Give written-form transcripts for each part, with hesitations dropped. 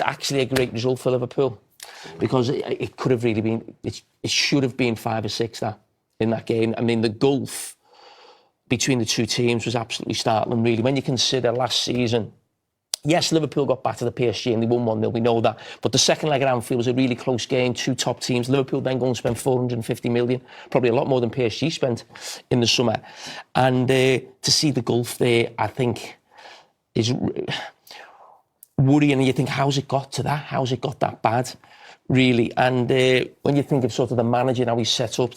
actually a great result for Liverpool because it could have really been, it should have been 5 or 6 in that game. I mean, the gulf between the two teams was absolutely startling, really. When you consider last season, yes, Liverpool got battered at PSG and they won 1-0, we know that. But the second leg at Anfield was a really close game, 2 top teams. Liverpool then go and spend 450 million, probably a lot more than PSG spent in the summer. And to see the gulf there, I think, is worrying. And you think, how's it got to that? How's it got that bad, really? And when you think of sort of the manager, how he's set up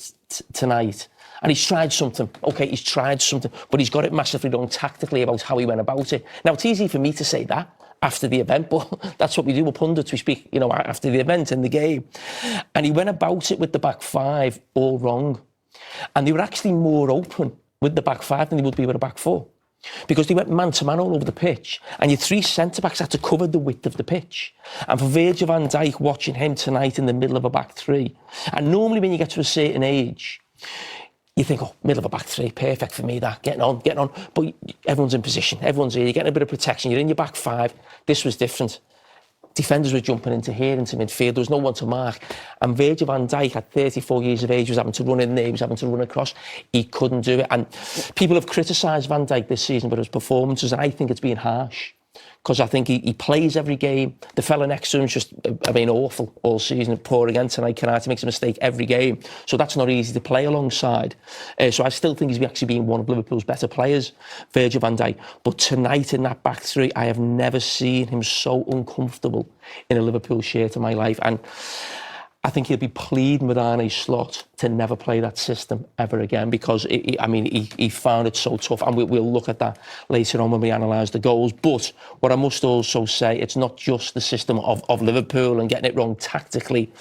tonight, and he's tried something. OK, he's tried something, but he's got it massively wrong tactically about how he went about it. Now, it's easy for me to say that after the event, but that's what we do with pundits. We speak, you know, after the event in the game. And he went about it with the back 5 all wrong. And they were actually more open with the back 5 than they would be with the back 4. Because they went man-to-man all over the pitch. And your 3 centre-backs had to cover the width of the pitch. And for Virgil van Dijk, watching him tonight in the middle of a back 3, and normally when you get to a certain age, you think, oh, middle of a back 3, perfect for me, that, getting on. But everyone's in position, everyone's here, you're getting a bit of protection, you're in your back 5. This was different. Defenders were jumping into here, into midfield, there was no one to mark. And Virgil van Dijk, at 34 years of age, was having to run in there, he was having to run across. He couldn't do it. And people have criticised Van Dijk this season for his performances, and I think it's been harsh. Because I think he plays every game. The fella next to him's just, I mean, awful all season. Poor again tonight. Carragher makes a mistake every game. So that's not easy to play alongside. So I still think he's actually been one of Liverpool's better players, Virgil van Dijk. But tonight in that back 3, I have never seen him so uncomfortable in a Liverpool shirt in my life. And I think he'll be pleading with Arne Slot to never play that system ever again because, he found it so tough. And we'll look at that later on when we analyse the goals. But what I must also say, it's not just the system of Liverpool and getting it wrong tactically.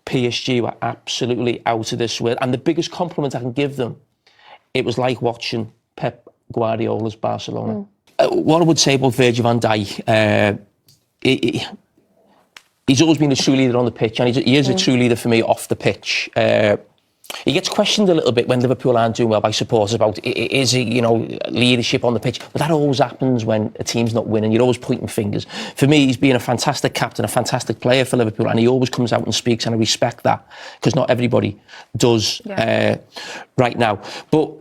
PSG were absolutely out of this world. And the biggest compliment I can give them, it was like watching Pep Guardiola's Barcelona. What I would say about Virgil van Dijk, he's always been a true leader on the pitch, and he is a true leader for me off the pitch. He gets questioned a little bit when Liverpool aren't doing well by supporters about, is he, leadership on the pitch? But that always happens when a team's not winning. You're always pointing fingers. For me, he's been a fantastic captain, a fantastic player for Liverpool, and he always comes out and speaks, and I respect that, because not everybody does right now. But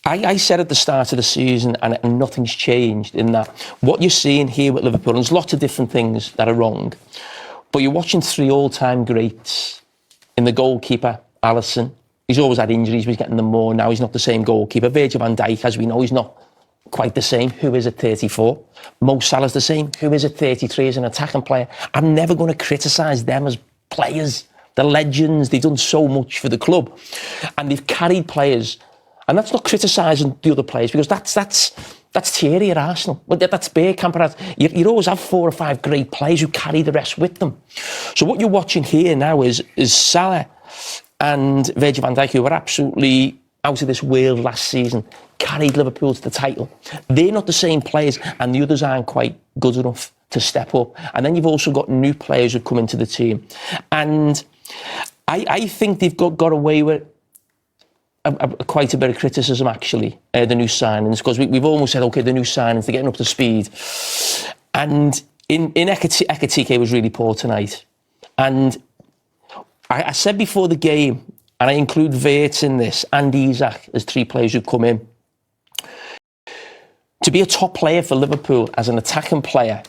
I said at the start of the season, and nothing's changed in that, what you're seeing here with Liverpool, and there's lots of different things that are wrong, but you're watching 3 all-time greats in the goalkeeper, Alisson. He's always had injuries, but he's getting them more now. He's not the same goalkeeper. Virgil van Dijk, as we know, he's not quite the same. Who is at 34? Mo Salah's the same. Who is at 33 as an attacking player? I'm never going to criticise them as players. They're legends. They've done so much for the club. And they've carried players. And that's not criticising the other players, because that's Thierry at Arsenal. Well, that's Bergkamp. You always have 4 or 5 great players who carry the rest with them. So what you're watching here now is Salah and Virgil van Dijk, who were absolutely out of this world last season, carried Liverpool to the title. They're not the same players, and the others aren't quite good enough to step up. And then you've also got new players who come into the team. And I think they've got away with quite a bit of criticism, actually, the new signings, because we've almost said, OK, the new signings, they're getting up to speed. And in Ekitike was really poor tonight. And I said before the game, and I include Wirtz in this, and Isak as 3 players who've come in. To be a top player for Liverpool as an attacking player,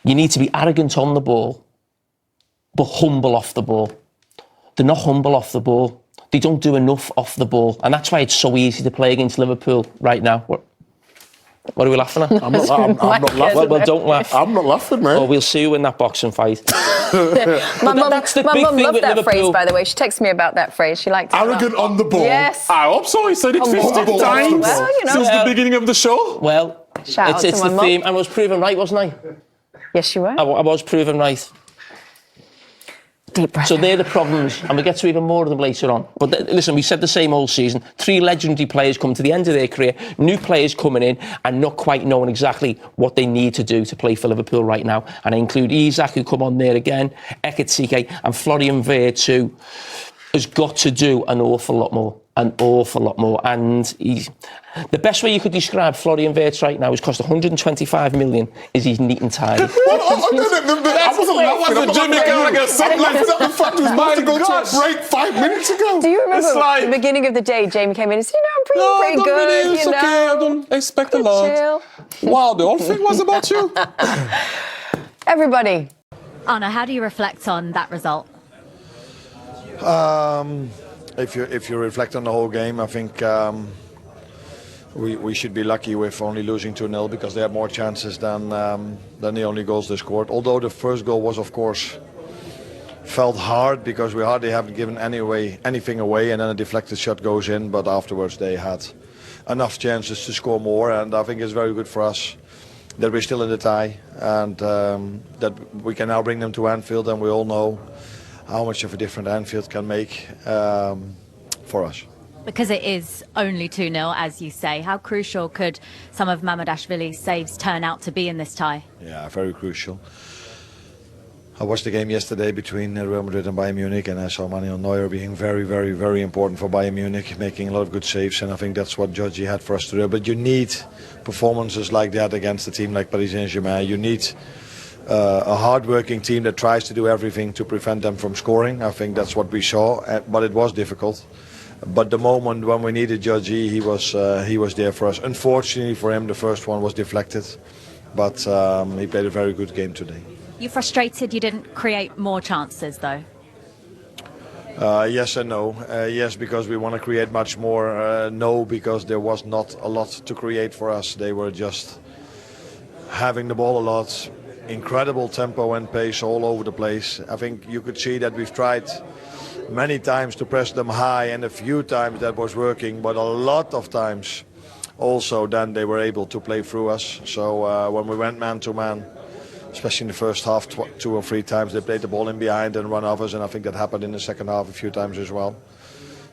you need to be arrogant on the ball, but humble off the ball. They're not humble off the ball. They don't do enough off the ball. And that's why it's so easy to play against Liverpool right now. What are we laughing at? I'm not laughing. Well, don't laugh. I'm not laughing, man. Oh, we'll see you in that boxing fight. My mum loved that phrase, by the way. She texted me about that phrase. She liked it. Arrogant on the ball. Yes. I hope so. He said it 50 times since the beginning of the show. Well, it's the theme. I was proven right, wasn't I? Yes, you were. I was proven right. Deep breath. So they're the problems, and we'll get to even more of them later on. But listen, we said the same all season. 3 legendary players come to the end of their career, new players coming in and not quite knowing exactly what they need to do to play for Liverpool right now. And I include Isak, who come on there again, Ekitike, and Florian Wirtz, who has got to do an awful lot more. an awful lot more. And the best way you could describe Florian Wirtz right now is cost 125 million. Is he's neat and tidy? I wasn't laughing. I'm Jimmy Carragher. The fact was about to go to a break 5 minutes ago. Do you remember at the beginning of the day, Jamie came in and said, I'm pretty good. Really, it's okay. I don't expect a lot. Chill. Wow, the whole thing was about you. Everybody. Arne, how do you reflect on that result? If you reflect on the whole game, I think we should be lucky with only losing 2-0 because they had more chances than the only goals they scored. Although the first goal was, of course, felt hard because we hardly haven't given anything away, and then a deflected shot goes in. But afterwards they had enough chances to score more, and I think it's very good for us that we're still in the tie, and that we can now bring them to Anfield, and we all know how much of a difference Anfield can make for us. Because it is only 2-0, as you say, how crucial could some of Mamardashvili's saves turn out to be in this tie? Yeah, very crucial. I watched the game yesterday between Real Madrid and Bayern Munich, and I saw Manuel Neuer being very, very, very important for Bayern Munich, making a lot of good saves, and I think that's what Georgie had for us to do. But you need performances like that against a team like Paris Saint-Germain. You need a hard-working team that tries to do everything to prevent them from scoring. I think that's what we saw, but it was difficult. But the moment when we needed Georgie, he was there for us. Unfortunately for him, the first one was deflected, but he played a very good game today. You frustrated you didn't create more chances, though? Yes and no. Yes, because we want to create much more. No, because there was not a lot to create for us. They were just having the ball a lot. Incredible tempo and pace all over the place. I think you could see that we've tried many times to press them high, and a few times that was working, but a lot of times also then they were able to play through us. So when we went man to man, especially in the first half, 2 or 3 times they played the ball in behind and run off us, and I think that happened in the second half a few times as well.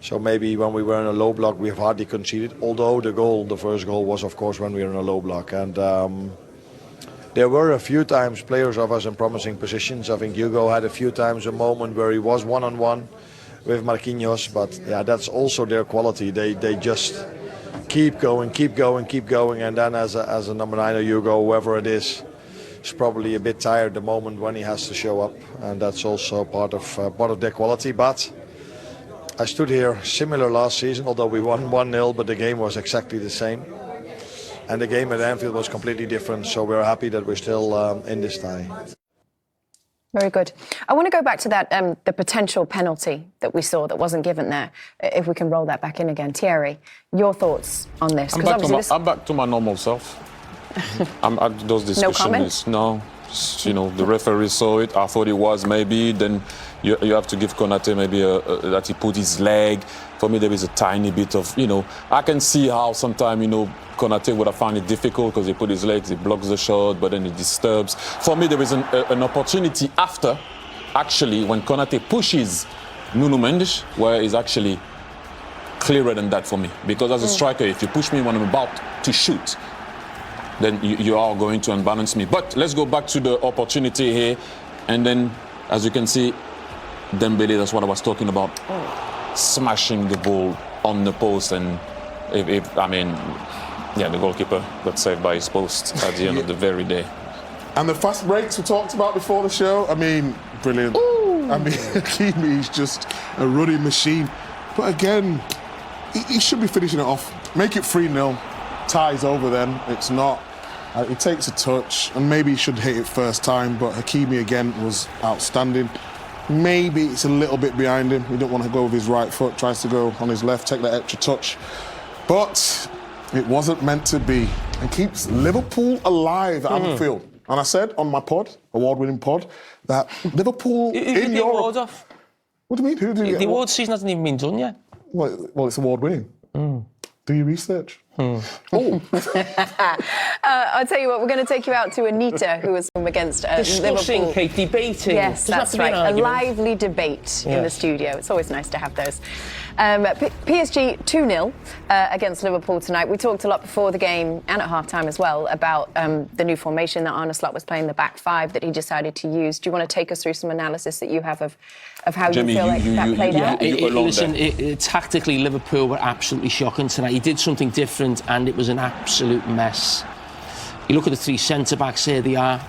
So maybe when we were in a low block we have hardly conceded, although the first goal was of course when we were in a low block. And there were a few times players of us in promising positions. I think Hugo had a few times a moment where he was one-on-one with Marquinhos, but yeah, that's also their quality. They just keep going, and then as a number 9 or Hugo, whoever it is probably a bit tired the moment when he has to show up, and that's also part of their quality. But I stood here similar last season, although we won 1-0, but the game was exactly the same. And the game at Anfield was completely different, so we're happy that we're still in this tie. Very good. I want to go back to that, the potential penalty that we saw that wasn't given there. If we can roll that back in again. Thierry, your thoughts on this? I'm back to my normal self. Those discussions, no, the referee saw it. I thought it was maybe. Then you have to give Konate maybe that he put his leg. For me, there is a tiny bit of, I can see how sometimes, Konate would have found it difficult because he put his legs, he blocks the shot, but then it disturbs. For me, there is an opportunity after, actually, when Konate pushes Nuno Mendes, where he's actually clearer than that for me. Because as a striker, if you push me when I'm about to shoot, then you are going to unbalance me. But let's go back to the opportunity here. And then, as you can see, Dembele, that's what I was talking about, smashing the ball on the post. And the goalkeeper got saved by his post at the end of the very day. And the fast breaks we talked about before the show, brilliant. Ooh. Hakimi is just a running machine. But again, he should be finishing it off. Make it 3-0. Ties over then. It's not. He takes a touch, and maybe he should hit it first time, but Hakimi again was outstanding. Maybe it's a little bit behind him. He don't want to go with his right foot, tries to go on his left, take that extra touch. But it wasn't meant to be. And keeps Liverpool alive at Anfield. And I said on my pod, award-winning pod, that Liverpool in Europe... Off? What do you mean? The award season hasn't even been done yet. Well, it's award-winning. Do your research. I'll tell you what, we're going to take you out to Anita, who was against discussing, Liverpool. Kate, debating. Yes, that's right. A lively debate in the studio. It's always nice to have those. PSG 2-0 against Liverpool tonight. We talked a lot before the game and at half-time as well about the new formation that Arne was playing, the back five that he decided to use. Do you want to take us through some analysis that you have of how Jamie, you feel like that played out? Listen, tactically, Liverpool were absolutely shocking tonight. He did something different and it was an absolute mess. You look at the three centre-backs, here they are,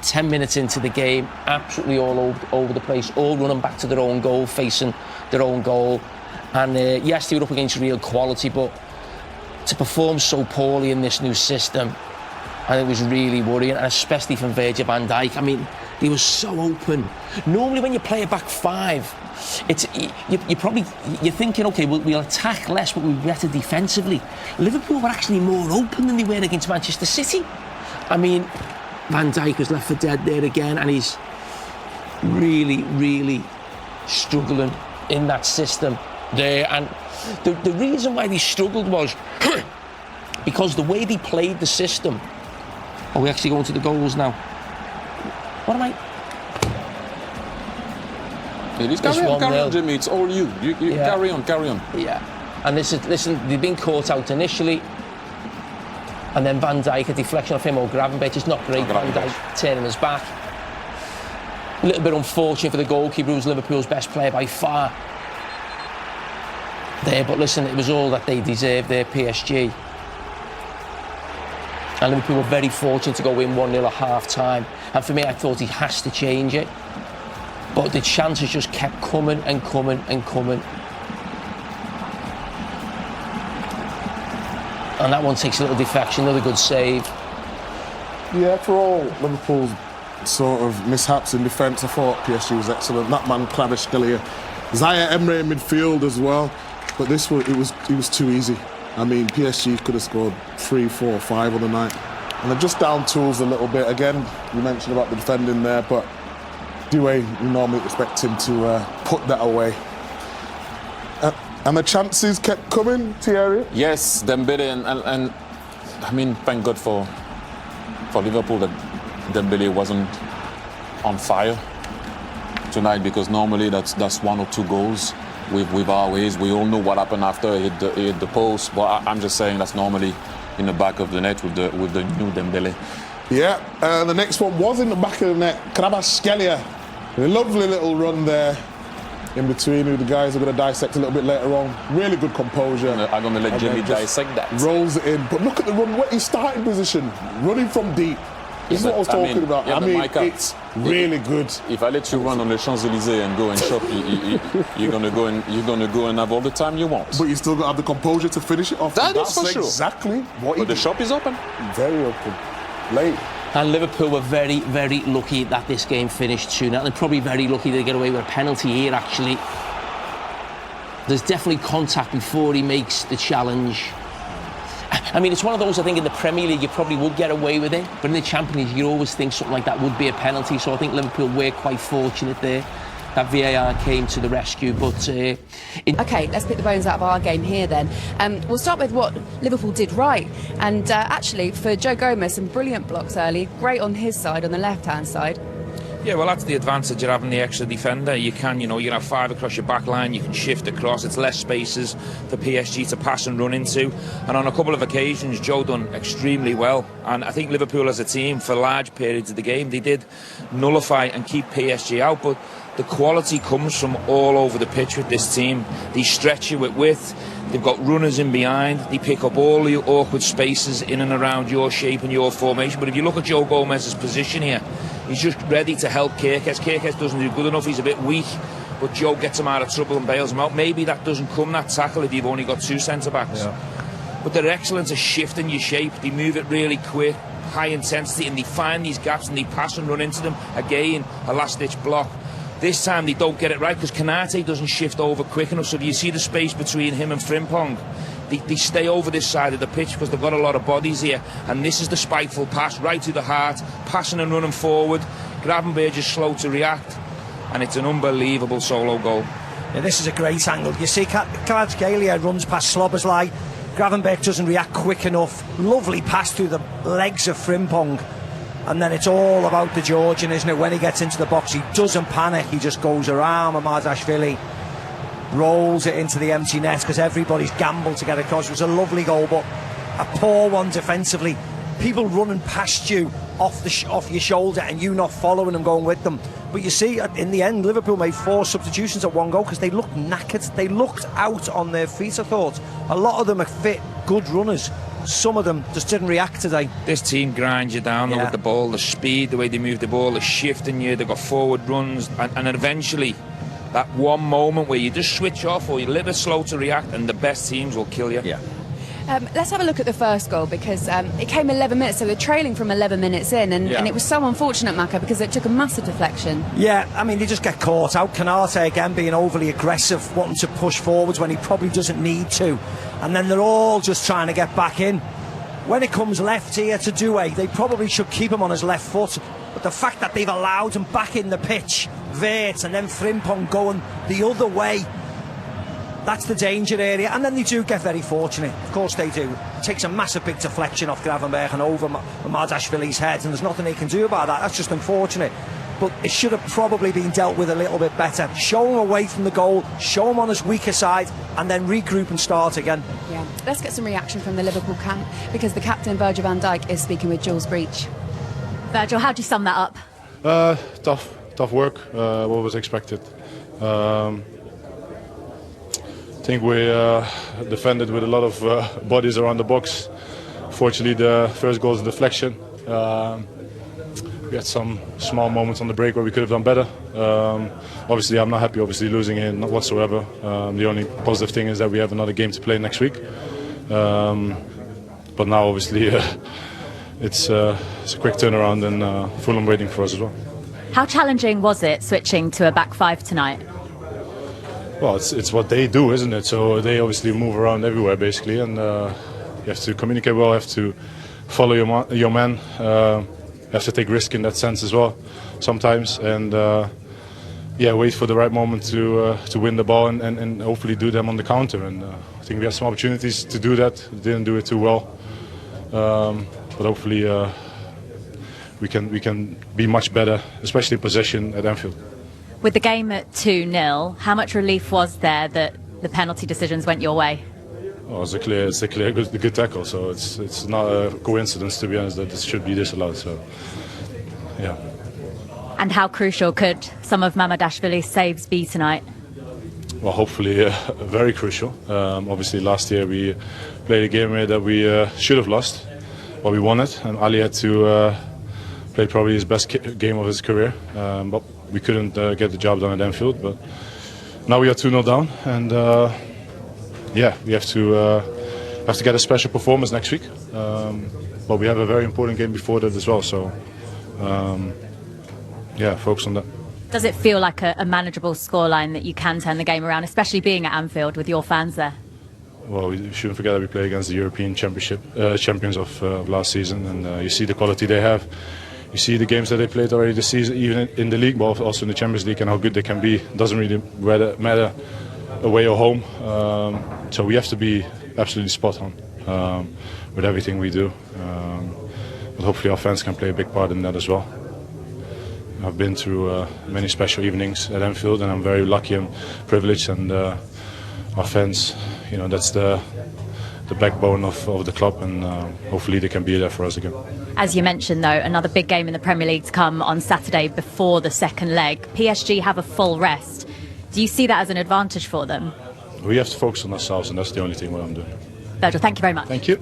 10 minutes into the game, absolutely all over the place, all running back to their own goal, facing their own goal. And yes, they were up against real quality, but to perform so poorly in this new system, I think it was really worrying, and especially from Virgil van Dijk. I mean, they were so open. Normally when you play a back five, it's you're thinking, okay, we'll attack less, but we're better defensively. Liverpool were actually more open than they were against Manchester City. I mean, Van Dijk was left for dead there again, and he's really, really struggling in that system there. And the reason why they struggled was because the way they played the system. Are we actually going to the goals now? What am I? It is carry on, Jimmy. It's all you. You yeah. Carry on. Yeah. And listen, they've been caught out initially. And then Van Dijk, a deflection off him or Gravenberch. It's not great. Van Dijk turning his back. A little bit unfortunate for the goalkeeper, who's Liverpool's best player by far. There, but listen, it was all that they deserved there, PSG. And Liverpool were very fortunate to go in 1-0 at half-time. And for me, I thought he has to change it. But the chances just kept coming and coming and coming. And that one takes a little deflection, another good save. Yeah, for all Liverpool's sort of mishaps in defence, I thought PSG was excellent. That man, Carragher, Zaire Emery in midfield as well. But this one, it was too easy. I mean, PSG could have scored 3, 4, 5 on the night. And they're just down tools a little bit. Again, you mentioned about the defending there, but Doué, you normally expect him to put that away. And the chances kept coming, Thierry? Yes, Dembele and I mean, thank God for Liverpool that Dembele wasn't on fire tonight, because normally that's 1 or 2 goals with our ways. We all know what happened after he hit the post, but I'm just saying that's normally in the back of the net with the new Dembele. Yeah, the next one was in the back of the net. Carragher, a lovely little run there in between, who the guys are going to dissect a little bit later on. Really good composure. I'm going to let Jimmy dissect that. Rolls it in, but look at the run. What his starting position, running from deep. This is what I was talking about. Yeah, I mean, Micah, it's really good. If I let you run on the Champs-Élysées and go and shop, you're gonna go and have all the time you want. But you still got to have the composure to finish it off. That's for sure. Exactly what. But the shop is open. Very open. Late. And Liverpool were very, very lucky that this game finished 2-0. They're probably very lucky to get away with a penalty here, actually. There's definitely contact before he makes the challenge. I mean, it's one of those, I think, in the Premier League, you probably would get away with it. But in the Champions League, you always think something like that would be a penalty. So I think Liverpool were quite fortunate there that VAR came to the rescue. But OK, let's pick the bones out of our game here then. We'll start with what Liverpool did right. And actually, for Joe Gomez, some brilliant blocks early. Great on his side, on the left-hand side. Yeah, well, that's the advantage of having the extra defender. You can have 5 across your back line, you can shift across, it's less spaces for PSG to pass and run into. And on a couple of occasions, Joe done extremely well. And I think Liverpool as a team, for large periods of the game, they did nullify and keep PSG out. But the quality comes from all over the pitch with this team. They stretch you with width. They've got runners in behind. They pick up all the awkward spaces in and around your shape and your formation. But if you look at Joe Gomez's position here, he's just ready to help Carragher. Carragher doesn't do good enough. He's a bit weak. But Joe gets him out of trouble and bails him out. Maybe that doesn't come, that tackle, if you've only got 2 centre-backs. Yeah. But they're excellent at shifting your shape. They move it really quick, high intensity, and they find these gaps and they pass and run into them. Again, a last-ditch block. This time they don't get it right because Konate doesn't shift over quick enough. So if you see the space between him and Frimpong, they stay over this side of the pitch because they've got a lot of bodies here. And this is the spiteful pass right to the heart, passing and running forward. Gravenberch is slow to react, and it's an unbelievable solo goal. Yeah, this is a great angle. You see Carragher runs past Slobberslai. Gravenberch doesn't react quick enough. Lovely pass through the legs of Frimpong. And then it's all about the Georgian, isn't it? When he gets into the box, he doesn't panic. He just goes around Mamardashvili. rolls it into the empty net because everybody's gambled to get across. It was a lovely goal, but a poor one defensively. People running past you off your shoulder and you not following them, going with them. But you see, in the end, Liverpool made 4 substitutions at 1 goal because they looked knackered. They looked out on their feet, I thought. A lot of them are fit, good runners. Some of them just didn't react today. This team grinds you down with the ball, the speed, the way they move the ball, the shifting you, they've got forward runs, and eventually that one moment where you just switch off or you're a little bit slow to react and the best teams will kill you. Yeah. Let's have a look at the first goal because it came 11 minutes, so they're trailing from 11 minutes in, and it was so unfortunate, Micah, because it took a massive deflection. Yeah, I mean, they just get caught out. Carragher again being overly aggressive, wanting to push forwards when he probably doesn't need to, and then they're all just trying to get back in. When it comes left here to Doué, they probably should keep him on his left foot, but the fact that they've allowed him back in the pitch, Weerts, and then Frimpong going the other way, that's the danger area. And then they do get very fortunate. Of course they do. It takes a massive big deflection off Gravenberch and over Mardashvili's head, and there's nothing they can do about that. That's just unfortunate. But it should have probably been dealt with a little bit better. Show him away from the goal, show him on his weaker side, and then regroup and start again. Yeah. Let's get some reaction from the Liverpool camp, because the captain, Virgil van Dijk, is speaking with Jules Breach. Virgil, how do you sum that up? Tough work. What was expected. I think we defended with a lot of bodies around the box. Fortunately, the first goal is a deflection. We had some small moments on the break where we could have done better. Obviously, I'm not happy, losing it, not whatsoever. The only positive thing is that we have another game to play next week. But now, obviously, it's a quick turnaround, and Fulham waiting for us as well. How challenging was it switching to a back 5 tonight? Well, it's what they do, isn't it? So they obviously move around everywhere, basically, and you have to communicate well, you have to follow your man, you have to take risk in that sense as well, sometimes, and wait for the right moment to win the ball and hopefully do them on the counter. And I think we had some opportunities to do that, didn't do it too well, but hopefully we can be much better, especially in possession at Anfield. With the game at 2-0, how much relief was there that the penalty decisions went your way? Well, it's a clear good tackle, so it's not a coincidence, to be honest, that it should be disallowed. So, yeah. And how crucial could some of Mamardashvili's saves be tonight? Well, hopefully very crucial. Obviously, last year we played a game here that we should have lost, but we won it, and Ali had to play probably his best game of his career. But we couldn't get the job done at Anfield, but now we are 2-0 down, and we have to get a special performance next week. But we have a very important game before that as well, so focus on that. Does it feel like a manageable scoreline that you can turn the game around, especially being at Anfield with your fans there? Well, we shouldn't forget that we play against the European Championship champions of last season, and you see the quality they have. You see the games that they played already this season, even in the league, but also in the Champions League, and how good they can be. It doesn't really matter away or home. So we have to be absolutely spot on with everything we do. But hopefully our fans can play a big part in that as well. I've been through many special evenings at Anfield, and I'm very lucky and privileged. And our fans, that's the backbone of the club, and hopefully they can be there for us again. As you mentioned, though, another big game in the Premier League to come on Saturday before the second leg. PSG have a full rest. Do you see that as an advantage for them? We have to focus on ourselves, and that's the only thing what I'm doing. Virgil, thank you very much. Thank you.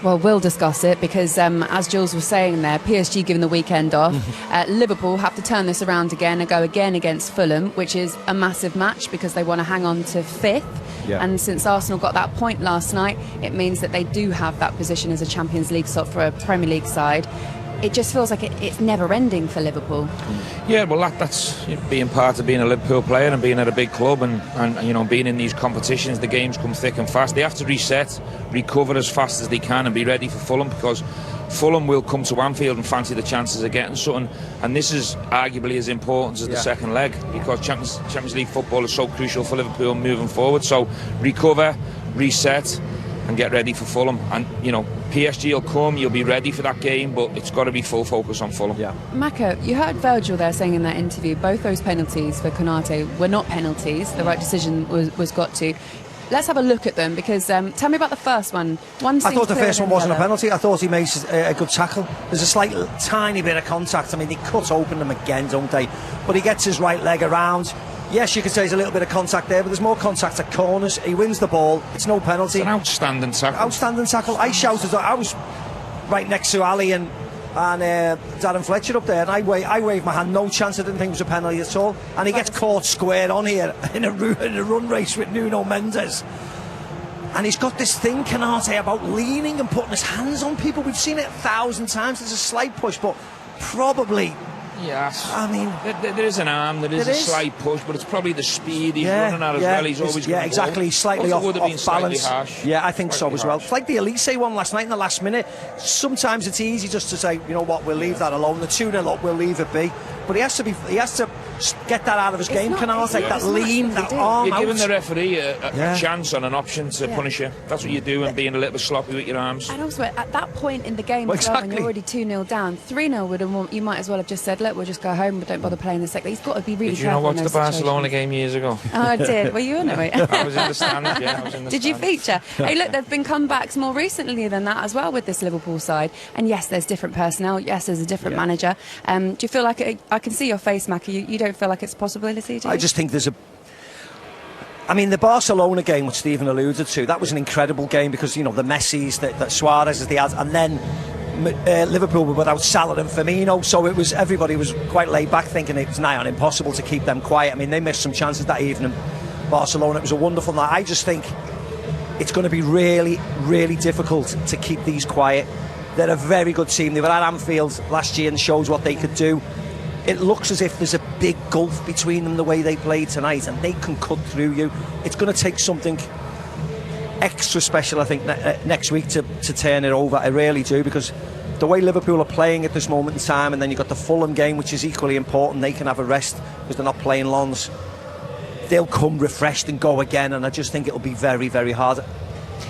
Well, we'll discuss it because, as Jules was saying there, PSG given the weekend off. Liverpool have to turn this around again and go again against Fulham, which is a massive match because they want to hang on to 5th. Yeah. And since Arsenal got that point last night, it means that they do have that position as a Champions League slot for a Premier League side. It just feels like it's never ending for Liverpool. Yeah, well, that's being part of being a Liverpool player and being at a big club and being in these competitions. The games come thick and fast. They have to reset, recover as fast as they can, and be ready for Fulham, because Fulham will come to Anfield and fancy the chances of getting something. And this is arguably as important as the second leg, because Champions League football is so crucial for Liverpool moving forward. So recover, reset, and get ready for Fulham. And, you know, PSG will come, you'll be ready for that game, but it's got to be full focus on Fulham. Yeah. Micah, you heard Virgil there saying in that interview, both those penalties for Konate were not penalties. The right decision was got to. Let's have a look at them, because tell me about the first one. I thought the first one wasn't a penalty. I thought he made a good tackle. There's a slight, tiny bit of contact. I mean, they cut open them again, don't they? But he gets his right leg around. Yes, you could say there's a little bit of contact there, but there's more contact at corners. He wins the ball. It's no penalty. It's an outstanding tackle. Outstanding tackle. I shouted. I was right next to Ali and Darren Fletcher up there, and I waved my hand. No chance. I didn't think it was a penalty at all. And he gets caught square on here in a run race with Nuno Mendes. And he's got this thing, Konate, about leaning and putting his hands on people. We've seen it 1,000 times. There's a slight push, but probably. Yes. I mean, there is an arm, there is a slight push, but it's probably the speed he's running at as well. He's always going exactly. Slightly off balance. Harsh. Yeah, I think so as well. It's like the Elise one last night in the last minute. Sometimes it's easy just to say, you know what, we'll leave that alone. The 2-0 up, we'll leave it be. But he has to get that out of his game. Konate, that lean, that arm You're out. giving the referee a chance and an option to punish you. That's what you do, and being a little bit sloppy with your arms. And also, at that point in the game, when you're already 2-0 down, 3-0 you might as well have just said, look, we'll just go home, but don't bother playing the second. He's got to be really careful. Did you not watch the Barcelona game years ago? Oh, I did. Were you in it? I was in the stands, yeah. I was in the Did stands. you feature? Hey, look, there've been comebacks more recently than that as well with this Liverpool side. And yes, there's different personnel. Yes, there's a different manager. Do you feel like I can see your face, Micah. You don't feel like it's a possibility, do you? I just think there's the Barcelona game, which Stephen alluded to, that was an incredible game because, you know, the Messis, that Suarez, they had, and then Liverpool were without Salah and Firmino, so everybody was quite laid back, thinking it was nigh on impossible to keep them quiet. I mean, they missed some chances that evening. Barcelona, it was a wonderful night. I just think it's going to be really, really difficult to keep these quiet. They're a very good team. They were at Anfield last year and shows what they could do. It looks as if there's a big gulf between them the way they played tonight, and they can cut through you. It's going to take something extra special, I think, next week to turn it over. I really do, because the way Liverpool are playing at this moment in time, and then you've got the Fulham game, which is equally important. They can have a rest because they're not playing Lens. They'll come refreshed and go again, and I just think it'll be very, very hard.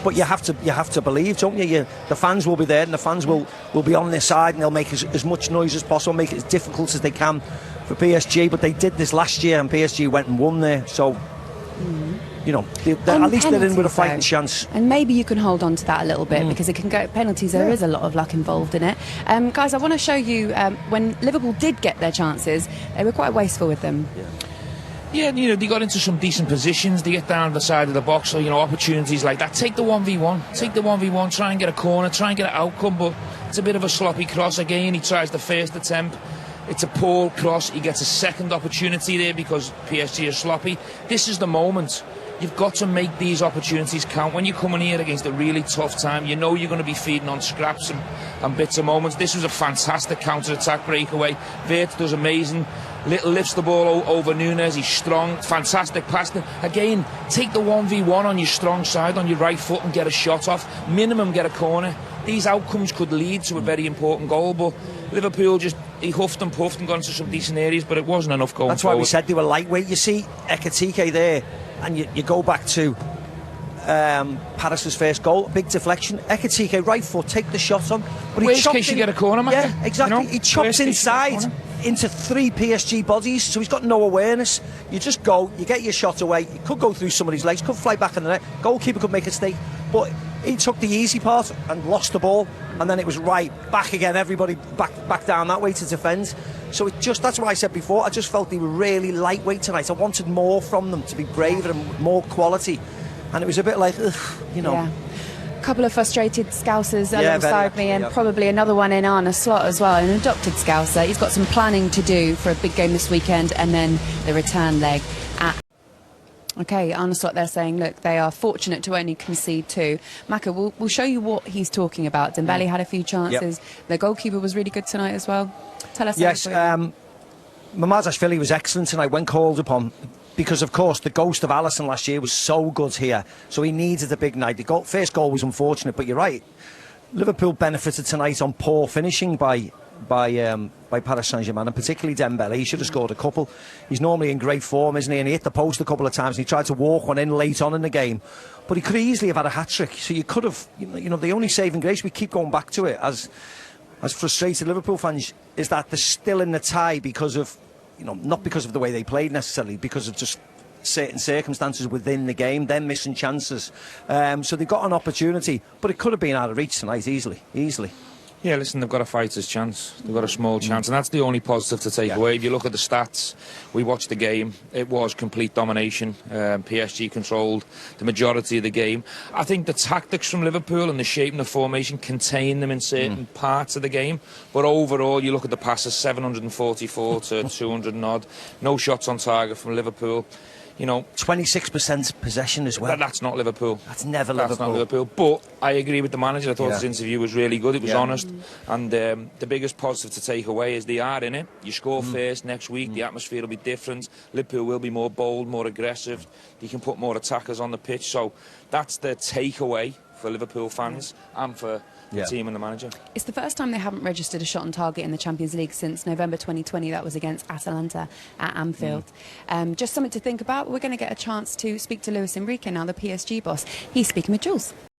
But you have to believe, don't you? The fans will be there, and the fans will be on their side, and they'll make as much noise as possible, make it as difficult as they can for PSG. But they did this last year, and PSG went and won there. So, you know, at least they're in with a fighting chance. And maybe you can hold on to that a little bit, because it can go penalties. There is a lot of luck involved in it. Guys, I want to show you when Liverpool did get their chances, they were quite wasteful with them. Yeah, you know, they got into some decent positions. They get down the side of the box, so, you know, opportunities like that. Take the 1v1. Take the 1v1, try and get a corner, try and get an outcome, but it's a bit of a sloppy cross again. He tries the first attempt. It's a poor cross. He gets a second opportunity there because PSG is sloppy. This is the moment. You've got to make these opportunities count. When you're coming here against a really tough time, you know you're going to be feeding on scraps and bits of moments. This was a fantastic counter-attack breakaway. Vert does amazing. Little lifts the ball over Nunes. He's strong. Fantastic pass. Again, take the 1v1 on your strong side, on your right foot, and get a shot off. Minimum, get a corner. These outcomes could lead to a very important goal, but Liverpool he huffed and puffed and got into some decent areas, but it wasn't enough going That's forward. why we said they were lightweight. You see Ekitike there, and you go back to Paris's first goal, big deflection. Ekitike, right foot, take the shot on. But Worst case you get a corner, Micah. Yeah, exactly. You know, he chops inside into 3 PSG bodies, so he's got no awareness. You just go, you get your shot away. You could go through somebody's legs, could fly back in the net. Goalkeeper could make a mistake, but he took the easy part and lost the ball, and then it was right back again. Everybody back down that way to defend. So that's why I said before, I just felt they were really lightweight tonight. I wanted more from them, to be braver and more quality, and it was a bit like, you know. Yeah. Couple of frustrated Scousers alongside me, and probably another one in Arne Slot as well, an adopted Scouser. He's got some planning to do for a big game this weekend, and then the return leg at... Okay, Arne Slot, they're saying, look, they are fortunate to only concede 2. Micah, we'll show you what he's talking about. Dembele had a few chances. The goalkeeper was really good tonight as well. Tell us. Yes, Mamardashvili was excellent tonight when called upon, because, of course, the ghost of Alisson last year was so good here, so he needed a big night. The first goal was unfortunate, but you're right. Liverpool benefited tonight on poor finishing by by Paris Saint-Germain, and particularly Dembele. He should have scored a couple. He's normally in great form, isn't he? And he hit the post a couple of times. And he tried to walk one in late on in the game, but he could easily have had a hat-trick. So you could have, you know, the only saving grace, we keep going back to it as frustrated Liverpool fans, is that they're still in the tie because of, you know, not because of the way they played necessarily, because of just certain circumstances within the game, then missing chances. So they've got an opportunity, but it could have been out of reach tonight easily. Yeah, listen, they've got a fighter's chance. They've got a small chance, and that's the only positive to take away. If you look at the stats, we watched the game. It was complete domination. PSG controlled the majority of the game. I think the tactics from Liverpool and the shape and the formation contain them in certain parts of the game. But overall, you look at the passes, 744 to 200 and odd. No shots on target from Liverpool. You know, 26% possession as well. That's not Liverpool. That's never That's Liverpool. not Liverpool. But I agree with the manager. I thought his interview was really good. It was honest. And the biggest positive to take away is they are in it. You score first next week. The atmosphere will be different. Liverpool will be more bold, more aggressive. You can put more attackers on the pitch. So that's the takeaway for Liverpool fans and for the team and the manager. It's the first time they haven't registered a shot on target in the Champions League since November 2020. That was against Atalanta at Anfield. Just something to think about. We're going to get a chance to speak to Luis Enrique now, the PSG boss. He's speaking with Jules.